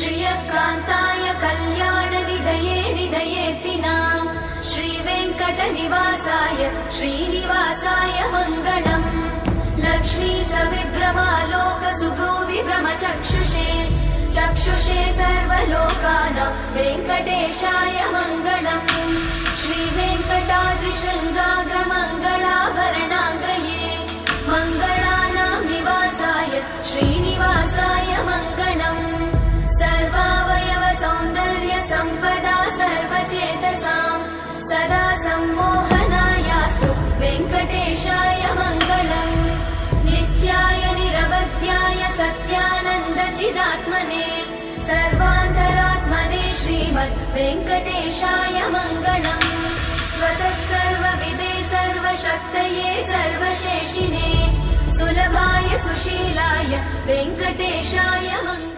श्रियकान्ताय कल्याणनिधये निधयेऽर्तिनाम् श्रीवेङ्कटनिवासाय श्रीनिवासाय मङ्गलम् लक्ष्मी सविभ्रमालोकसुभ्रूविभ्रमचक्षुषे चक्षुषे सर्वलोकानां वेङ्कटेशाय मङ्गलम् श्रीवेङ्कटाद्रिशृङ्गाग्रमङ्गलाभरणाङ्ग्रये मङ्गलानां निवासाय श्रीनिवासाय मङ्गलम् सर्वावयव सौन्दर्य सम्पदा सर्वचेतसां सदा सम्मोहनायास्तु वेङ्कटेशाय मङ्गलम् नित्याय निरवध्याय सत्यानन्दचिदात्मने सर्वान्तरात्मने श्रीमद् वेङ्कटेशाय मङ्गलम् स्वतः सर्वविदे सर्वशक्तये सर्वशेषिने सुलभाय सुशीलाय वेङ्कटेशाय मङ्गलम्।